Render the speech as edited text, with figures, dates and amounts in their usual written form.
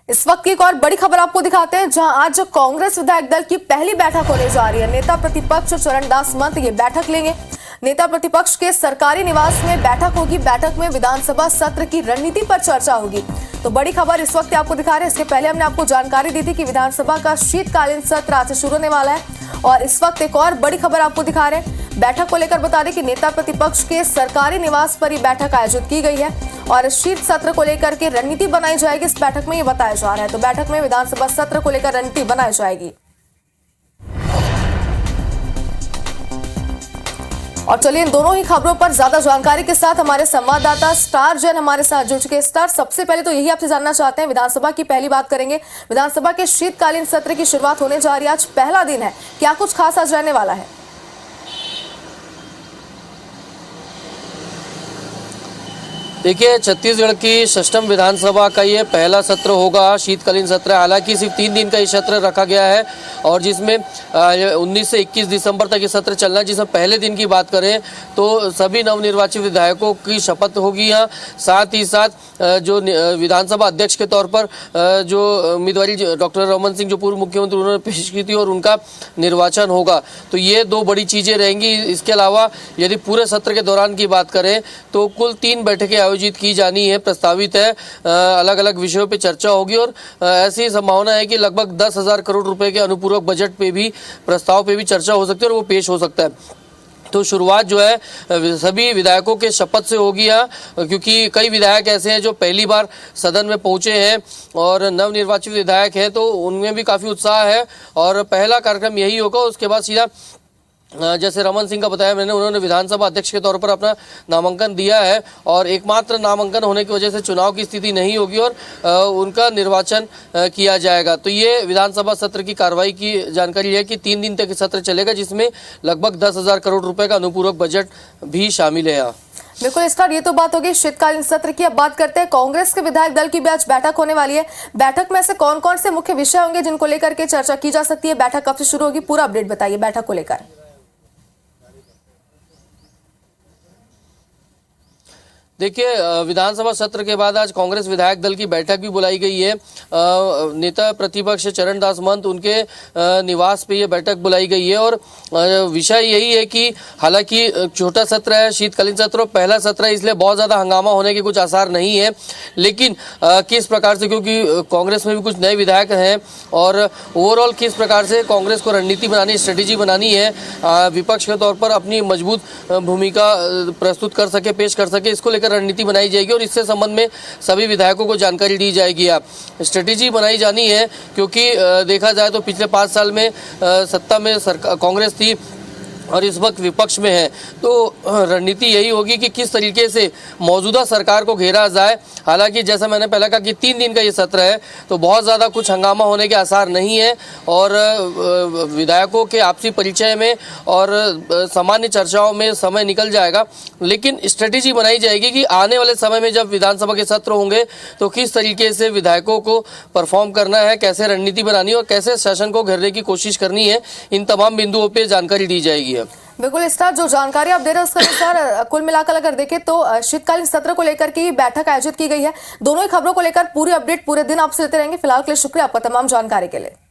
इस वक्त की एक और बड़ी खबर आपको दिखाते हैं, जहां आज कांग्रेस विधायक दल की पहली बैठक होने जा रही है। नेता प्रतिपक्ष चरणदास महंत ये बैठक लेंगे। नेता प्रतिपक्ष के सरकारी निवास में बैठक होगी। बैठक में विधानसभा सत्र की रणनीति पर चर्चा होगी। तो बड़ी खबर इस वक्त आपको दिखा रहे हैं। इसके पहले हमने आपको जानकारी दी थी कि विधानसभा का शीतकालीन सत्र आज से शुरू होने वाला है, और इस वक्त एक और बड़ी खबर आपको दिखा रहे हैं। बैठक को लेकर बता दें कि नेता प्रतिपक्ष के सरकारी निवास पर ही बैठक आयोजित की गई है, और शीत सत्र को लेकर के रणनीति बनाई जाएगी। इस बैठक में ये बताया जा रहा है। तो बैठक में विधानसभा सत्र को लेकर रणनीति बनाई जाएगी। और चलिए इन दोनों ही खबरों पर ज्यादा जानकारी के साथ हमारे संवाददाता स्टार जैन हमारे साथ जुड़ चुके हैं। स्टार, सबसे पहले तो यही आपसे जानना चाहते हैं, विधानसभा की पहली बात करेंगे। विधानसभा के शीतकालीन सत्र की शुरुआत होने जा रही है, आज पहला दिन है, क्या कुछ खास आज रहने वाला है? देखिए, छत्तीसगढ़ की षष्ठम विधानसभा का ये पहला सत्र होगा, शीतकालीन सत्र। हालांकि सिर्फ 3 दिन का ये सत्र रखा गया है, और जिसमें 19 से 21 दिसंबर तक ये सत्र चलना है। जिसमें पहले दिन की बात करें तो सभी नवनिर्वाचित विधायकों की शपथ होगी यहाँ। साथ ही साथ जो विधानसभा अध्यक्ष के तौर पर जो उम्मीदवारी डॉक्टर रमन सिंह, जो पूर्व मुख्यमंत्री, उन्होंने पेश की थी, और उनका निर्वाचन होगा। तो ये 2 बड़ी चीज़ें रहेंगी। इसके अलावा यदि पूरे सत्र के दौरान की बात करें तो कुल 3 बैठकें आयोजित की जानी है, प्रस्तावित है। अलग अलग विषयों पे चर्चा होगी, और ऐसी संभावना है कि लगभग 10,000 करोड़ रुपए के अनुपूरक बजट पे भी, प्रस्ताव पे भी चर्चा हो सकती है, और वो पेश हो सकता है। तो शुरुआत जो है सभी विधायकों के शपथ से होगी यहाँ, क्योंकि कई विधायक ऐसे हैं जो पहली बार सदन में पहुंचे हैं, और नवनिर्वाचित विधायक हैं, तो उनमें भी काफ़ी उत्साह है। और पहला कार्यक्रम यही होगा। उसके बाद सीधा, जैसे रमन सिंह का बताया मैंने, उन्होंने विधानसभा अध्यक्ष के तौर पर अपना नामांकन दिया है, और एकमात्र नामांकन होने की वजह से चुनाव की स्थिति नहीं होगी, और उनका निर्वाचन किया जाएगा। तो ये विधानसभा सत्र की कार्रवाई की जानकारी है कि 3 दिन तक सत्र चलेगा, जिसमें लगभग 10,000 करोड़ रुपए का अनुपूरक बजट भी शामिल है यहाँ। बिल्कुल स्टार, ये तो बात होगी शीतकालीन सत्र की। अब बात करते हैं कांग्रेस के विधायक दल की भी आज बैठक होने वाली है। बैठक में से कौन कौन से मुख्य विषय होंगे जिनको लेकर के चर्चा की जा सकती है? बैठक कब से शुरू होगी, पूरा अपडेट बताइए बैठक को लेकर। देखिए, विधानसभा सत्र के बाद आज कांग्रेस विधायक दल की बैठक भी बुलाई गई है। नेता प्रतिपक्ष चरणदास महंत, उनके निवास पे ये बैठक बुलाई गई है, और विषय यही है कि हालांकि छोटा सत्र है, शीतकालीन सत्र, पहला सत्र है, इसलिए बहुत ज़्यादा हंगामा होने के कुछ आसार नहीं है। लेकिन किस प्रकार से, क्योंकि कांग्रेस में भी कुछ नए विधायक हैं, और ओवरऑल किस प्रकार से कांग्रेस को रणनीति बनानी, स्ट्रेटेजी बनानी है, विपक्ष के तौर पर अपनी मजबूत भूमिका प्रस्तुत कर सके, पेश कर सके, इसको लेकर रणनीति बनाई जाएगी, और इससे संबंध में सभी विधायकों को जानकारी दी जाएगी। स्ट्रेटेजी बनाई जानी है, क्योंकि देखा जाए तो पिछले 5 साल में सत्ता में कांग्रेस थी, और इस वक्त विपक्ष में है। तो रणनीति यही होगी कि किस तरीके से मौजूदा सरकार को घेरा जाए। हालांकि जैसा मैंने पहले कहा कि 3 दिन का ये सत्र है, तो बहुत ज़्यादा कुछ हंगामा होने के आसार नहीं है, और विधायकों के आपसी परिचय में और सामान्य चर्चाओं में समय निकल जाएगा। लेकिन स्ट्रेटेजी बनाई जाएगी कि आने वाले समय में जब विधानसभा के सत्र होंगे तो किस तरीके से विधायकों को परफॉर्म करना है, कैसे रणनीति बनानी है, और कैसे शासन को घेरने की कोशिश करनी है। इन तमाम बिंदुओं पर जानकारी दी जाएगी। बिल्कुल स्टार, जो जानकारी आप दे रहे हैं उसके अनुसार कुल मिलाकर अगर देखें तो शीतकालीन सत्र को लेकर के बैठक आयोजित की गई है। दोनों ही खबरों को लेकर पूरी अपडेट पूरे दिन आपसे देते रहेंगे। फिलहाल के लिए शुक्रिया आपका तमाम जानकारी के लिए।